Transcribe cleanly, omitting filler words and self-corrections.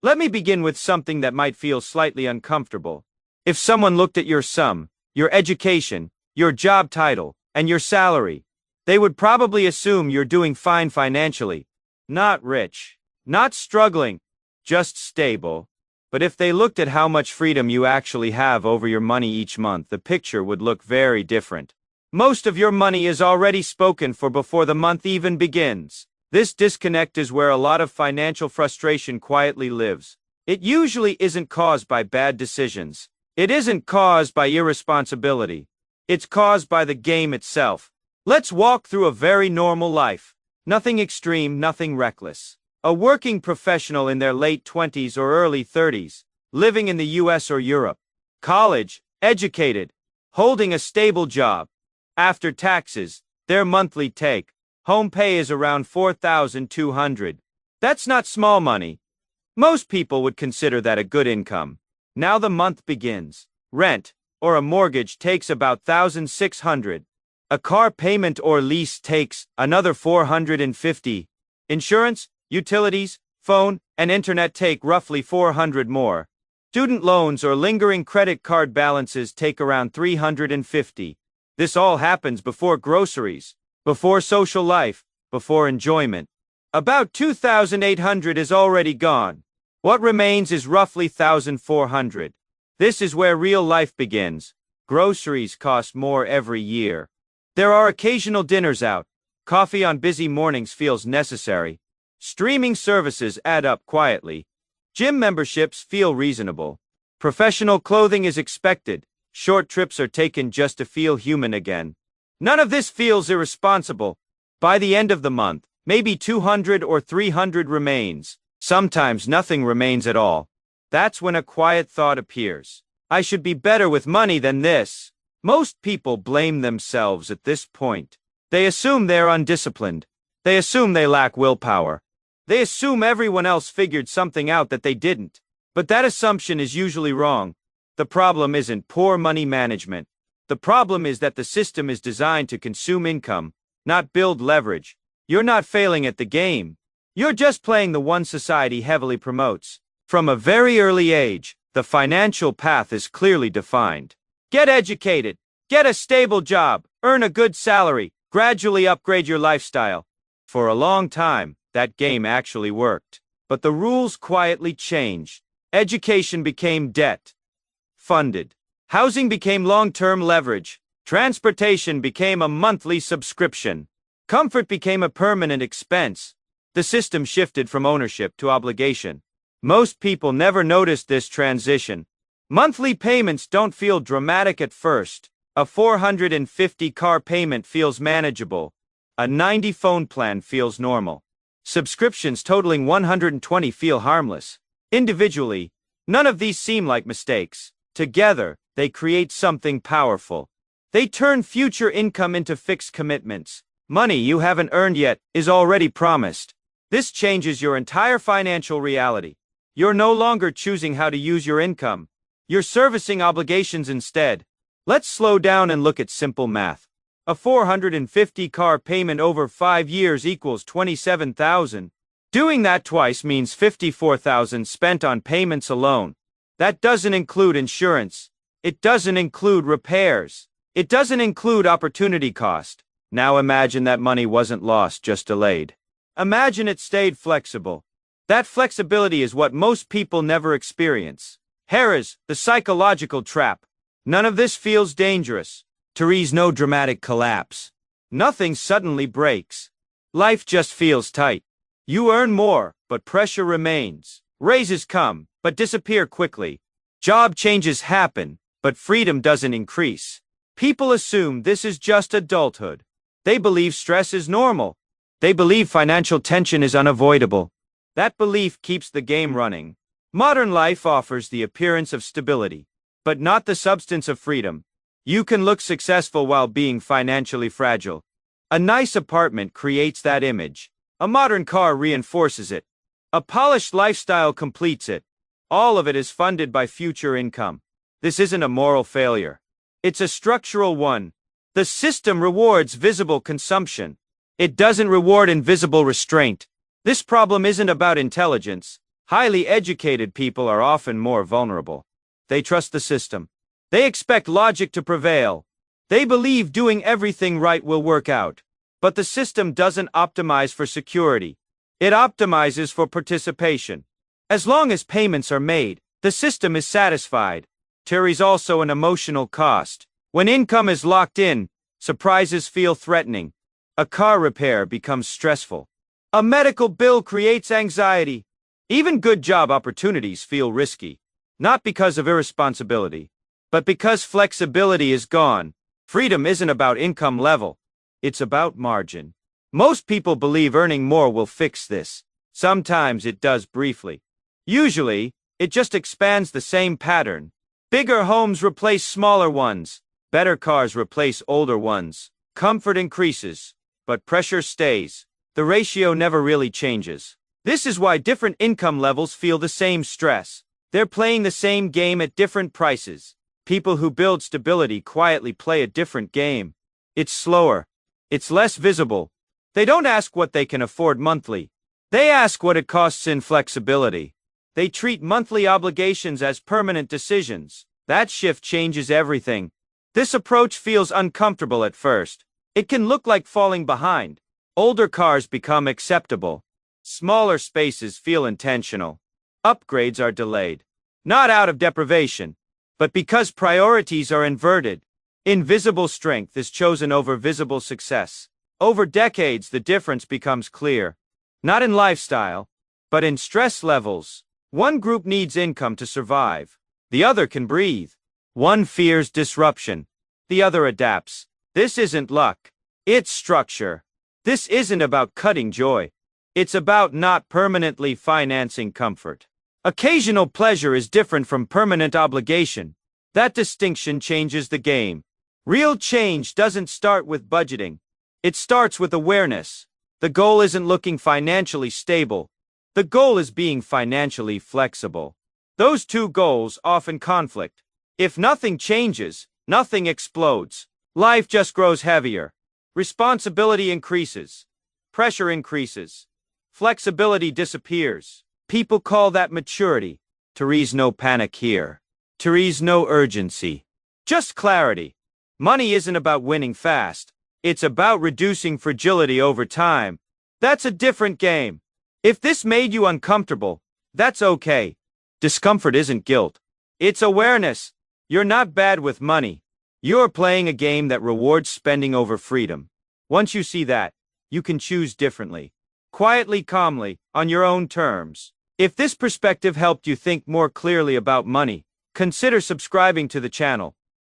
Let me begin with something that might feel slightly uncomfortable. If someone looked at your sum, your education, your job title, and your salary, they would probably assume you're doing fine financially. Not rich, not struggling, just stable. But if they looked at how much freedom you actually have over your money each month, the picture would look very different. Most of your money is already spoken for before the month even begins. This disconnect is where a lot of financial frustration quietly lives. It usually isn't caused by bad decisions. It isn't caused by irresponsibility. It's caused by the game itself. Let's walk through a very normal life. Nothing extreme, nothing reckless. A working professional in their late 20s or early 30s, living in the US or Europe. College, educated, holding a stable job. After taxes, their monthly take home pay is around $4,200. That's not small money. Most people would consider that a good income. Now the month begins. Rent, or a mortgage, takes about $1,600. A car payment or lease takes another $450. Insurance, utilities, phone, and internet take roughly $400 more. Student loans or lingering credit card balances take around $350. This all happens before groceries, before social life, before enjoyment. About $2,800 is already gone. What remains is roughly $1,400. This is where real life begins. Groceries cost more every year. There are occasional dinners out. Coffee on busy mornings feels necessary. Streaming services add up quietly. Gym memberships feel reasonable. Professional clothing is expected. Short trips are taken just to feel human again. None of this feels irresponsible. By the end of the month, maybe $200 or $300 remains. Sometimes nothing remains at all. That's when a quiet thought appears. I should be better with money than this. Most people blame themselves at this point. They assume they're undisciplined. They assume they lack willpower. They assume everyone else figured something out that they didn't. But that assumption is usually wrong. The problem isn't poor money management. The problem is that the system is designed to consume income, not build leverage. You're not failing at the game. You're just playing the one society heavily promotes. From a very early age, the financial path is clearly defined. Get educated, get a stable job, earn a good salary, gradually upgrade your lifestyle. For a long time, that game actually worked. But the rules quietly changed. Education became debt funded. Housing became long-term leverage. Transportation became a monthly subscription. Comfort became a permanent expense. The system shifted from ownership to obligation. Most people never noticed this transition. Monthly payments don't feel dramatic at first. A $450 car payment feels manageable. A $90 phone plan feels normal. Subscriptions totaling $120 feel harmless. Individually, none of these seem like mistakes. Together, they create something powerful. They turn future income into fixed commitments. Money you haven't earned yet is already promised. This changes your entire financial reality. You're no longer choosing how to use your income. You're servicing obligations instead. Let's slow down and look at simple math. A $450 car payment over 5 years equals $27,000. Doing that twice means $54,000 spent on payments alone. That doesn't include insurance. It doesn't include repairs. It doesn't include opportunity cost. Now imagine that money wasn't lost, just delayed. Imagine it stayed flexible. That flexibility is what most people never experience. Harris, the psychological trap. None of this feels dangerous. Therese, no dramatic collapse. Nothing suddenly breaks. Life just feels tight. You earn more, but pressure remains. Raises come, but disappear quickly. Job changes happen, but freedom doesn't increase. People assume this is just adulthood. They believe stress is normal. They believe financial tension is unavoidable. That belief keeps the game running. Modern life offers the appearance of stability, but not the substance of freedom. You can look successful while being financially fragile. A nice apartment creates that image. A modern car reinforces it. A polished lifestyle completes it. All of it is funded by future income. This isn't a moral failure. It's a structural one. The system rewards visible consumption. It doesn't reward invisible restraint. This problem isn't about intelligence. Highly educated people are often more vulnerable. They trust the system. They expect logic to prevail. They believe doing everything right will work out. But the system doesn't optimize for security. It optimizes for participation. As long as payments are made, the system is satisfied. There is also an emotional cost. When income is locked in, surprises feel threatening. A car repair becomes stressful. A medical bill creates anxiety. Even good job opportunities feel risky. Not because of irresponsibility, but because flexibility is gone. Freedom isn't about income level. It's about margin. Most people believe earning more will fix this. Sometimes it does briefly. Usually, it just expands the same pattern. Bigger homes replace smaller ones. Better cars replace older ones. Comfort increases, but pressure stays. The ratio never really changes. This is why different income levels feel the same stress. They're playing the same game at different prices. People who build stability quietly play a different game. It's slower. It's less visible. They don't ask what they can afford monthly. They ask what it costs in flexibility. They treat monthly obligations as permanent decisions. That shift changes everything. This approach feels uncomfortable at first. It can look like falling behind. Older cars become acceptable. Smaller spaces feel intentional. Upgrades are delayed. Not out of deprivation, but because priorities are inverted. Invisible strength is chosen over visible success. Over decades, the difference becomes clear. Not in lifestyle, but in stress levels. One group needs income to survive. The other can breathe. One fears disruption. The other adapts. This isn't luck. It's structure. This isn't about cutting joy. It's about not permanently financing comfort. Occasional pleasure is different from permanent obligation. That distinction changes the game. Real change doesn't start with budgeting. It starts with awareness. The goal isn't looking financially stable. The goal is being financially flexible. Those two goals often conflict. If nothing changes, nothing explodes. Life just grows heavier. Responsibility increases. Pressure increases. Flexibility disappears. People call that maturity. Therese, no panic here. Therese, no urgency. Just clarity. Money isn't about winning fast. It's about reducing fragility over time. That's a different game. If this made you uncomfortable, that's okay. Discomfort isn't guilt. It's awareness. You're not bad with money. You're playing a game that rewards spending over freedom. Once you see that, you can choose differently. Quietly, calmly, on your own terms. If this perspective helped you think more clearly about money, consider subscribing to the channel.